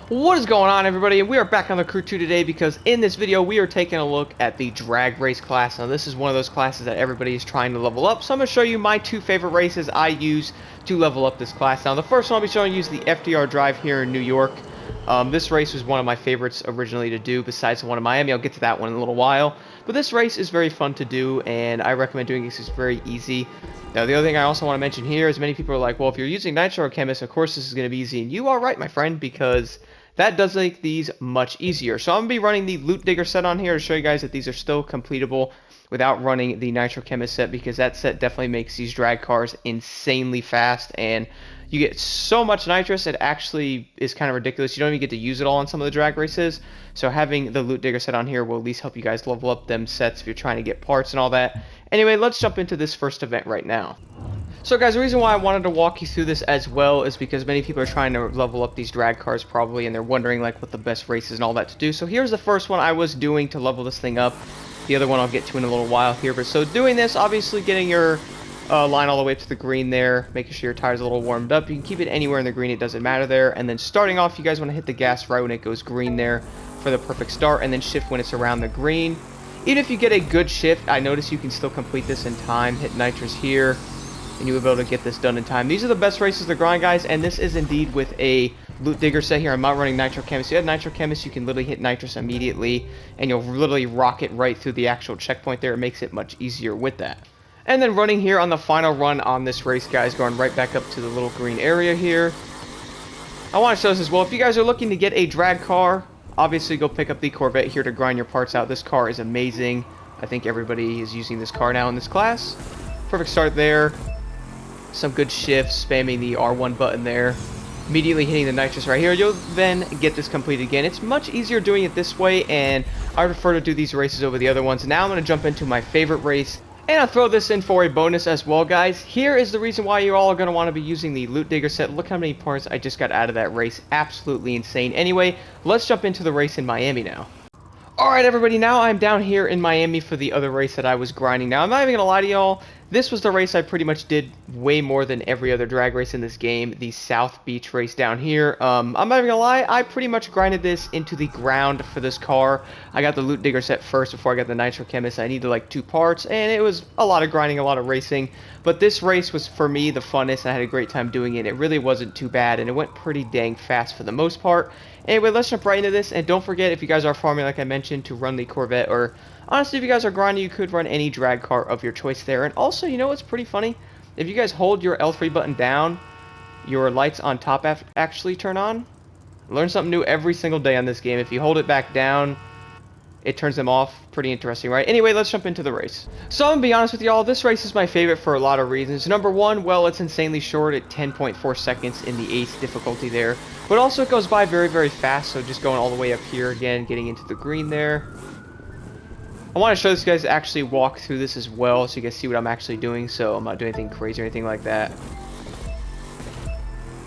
What is going on, everybody? And we are back on the Crew 2 today because in this video we are taking a look at the drag race class. Now this is one of those classes that everybody is trying to level up, so I'm going to show you my two favorite races I use to level up this class. Now the first one I'll be showing you is the FDR Drive here in New York. This race was one of my favorites originally to do besides the one in Miami. I'll get to that one in a little while. But this race is very fun to do and I recommend doing it because it's very easy. Now the other thing I also want to mention here is many people are like, well, if you're using Nitro Chemist, of course this is going to be easy. And you are right, my friend, because that does make these much easier. So I'm going to be running the Loot Digger set on here to show you guys that these are still completable without running the Nitro Chemist set, because that set definitely makes these drag cars insanely fast and you get so much nitrous it actually is kind of ridiculous. You don't even get to use it all on some of the drag races. So having the Loot Digger set on here will at least help you guys level up them sets if you're trying to get parts and all that. Anyway, let's jump into this first event right now. So guys, the reason why I wanted to walk you through this as well is because many people are trying to level up these drag cars probably, and they're wondering like what the best races and all that to do. So here's the first one I was doing to level this thing up. The other one I'll get to in a little while here. But so doing this, obviously getting your line all the way up to the green there, making sure your tire's a little warmed up. You can keep it anywhere in the green, it doesn't matter there. And then starting off, you guys want to hit the gas right when it goes green there for the perfect start, and then shift when it's around the green. Even if you get a good shift, I notice you can still complete this in time. Hit nitrous here, and you will be able to get this done in time. These are the best races to grind, guys, and this is indeed with a Loot Digger set here. I'm not running Nitro Chemist. If you have Nitro Chemist, you can literally hit nitrous immediately, and you'll literally rocket right through the actual checkpoint there. It makes it much easier with that. And then running here on the final run on this race, guys, going right back up to the little green area here. I want to show this as well. If you guys are looking to get a drag car, obviously go pick up the Corvette here to grind your parts out. This car is amazing. I think everybody is using this car now in this class. Perfect start there. Some good shifts, spamming the R1 button there. Immediately hitting the nitrous right here. You'll then get this completed again. It's much easier doing it this way, and I prefer to do these races over the other ones. Now I'm going to jump into my favorite race, and I'll throw this in for a bonus as well, guys. Here is the reason why you all are going to want to be using the Loot Digger set. Look how many parts I just got out of that race. Absolutely insane. Anyway, let's jump into the race in Miami now. Alright, everybody, now I'm down here in Miami for the other race that I was grinding. Now, I'm not even going to lie to y'all. This was the race I pretty much did way more than every other drag race in this game, the South Beach race down here. I'm not even gonna lie, I pretty much grinded this into the ground for this car. I got the Loot Digger set first before I got the Nitro Chemist. I needed like 2 parts, and it was a lot of grinding, a lot of racing. But this race was, for me, the funnest. I had a great time doing it. It really wasn't too bad, and it went pretty dang fast for the most part. Anyway, let's jump right into this, and don't forget, if you guys are farming, like I mentioned, to run the Corvette, or honestly, if you guys are grinding, you could run any drag car of your choice there. And also, you know what's pretty funny? If you guys hold your L3 button down, your lights on top actually turn on. Learn something new every single day on this game. If you hold it back down, it turns them off. Pretty interesting, right? Anyway, let's jump into the race. So I'm gonna be honest with y'all, this race is my favorite for a lot of reasons. Number one, well, it's insanely short at 10.4 seconds in the 8th difficulty there. But also it goes by very, very fast, so just going all the way up here again, getting into the green there. I want to show this guys actually walk through this as well, so you guys see what I'm actually doing, so I'm not doing anything crazy or anything like that.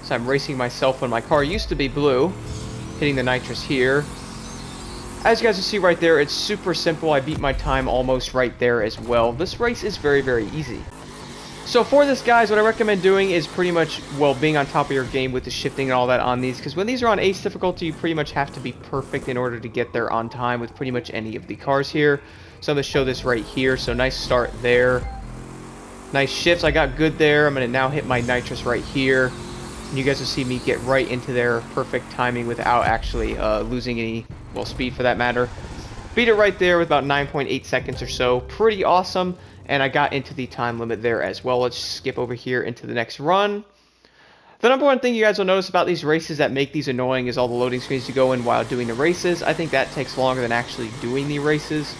So I'm racing myself when my car used to be blue, hitting the nitrous here. As you guys can see right there, it's super simple. I beat my time almost right there as well. This race is very, very easy. So for this, guys, what I recommend doing is pretty much, well, being on top of your game with the shifting and all that on these, because when these are on ace difficulty, you pretty much have to be perfect in order to get there on time with pretty much any of the cars here. So I'm going to show this right here. So nice start there. Nice shifts. I got good there. I'm going to now hit my nitrous right here. And you guys will see me get right into their perfect timing without actually losing any, well, speed for that matter. Beat it right there with about 9.8 seconds or so. Pretty awesome. And I got into the time limit there as well. Let's skip over here into the next run. The number one thing you guys will notice about these races that make these annoying is all the loading screens you go in while doing the races. I think that takes longer than actually doing the races.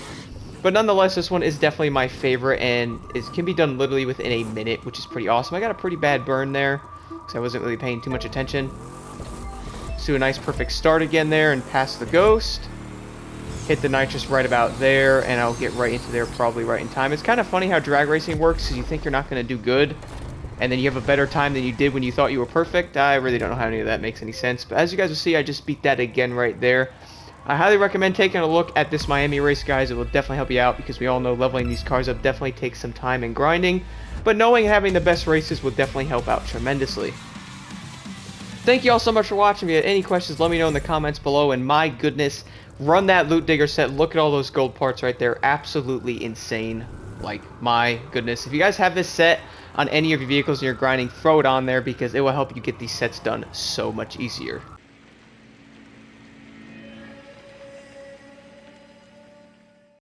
But nonetheless, this one is definitely my favorite, and it can be done literally within a minute, which is pretty awesome. I got a pretty bad burn there, because I wasn't really paying too much attention. Let's do a nice perfect start again there and pass the ghost. Hit the nitrous right about there, and I'll get right into there probably right in time. It's kind of funny how drag racing works, because you think you're not going to do good, and then you have a better time than you did when you thought you were perfect. I really don't know how any of that makes any sense, but as you guys will see, I just beat that again right there. I highly recommend taking a look at this Miami race, guys. It will definitely help you out, because we all know leveling these cars up definitely takes some time and grinding, but knowing and having the best races will definitely help out tremendously. Thank you all so much for watching. If you had any questions, let me know in the comments below. And my goodness, run that Loot Digger set. Look at all those gold parts right there. Absolutely insane. Like, my goodness. If you guys have this set on any of your vehicles and you're grinding, throw it on there because it will help you get these sets done so much easier.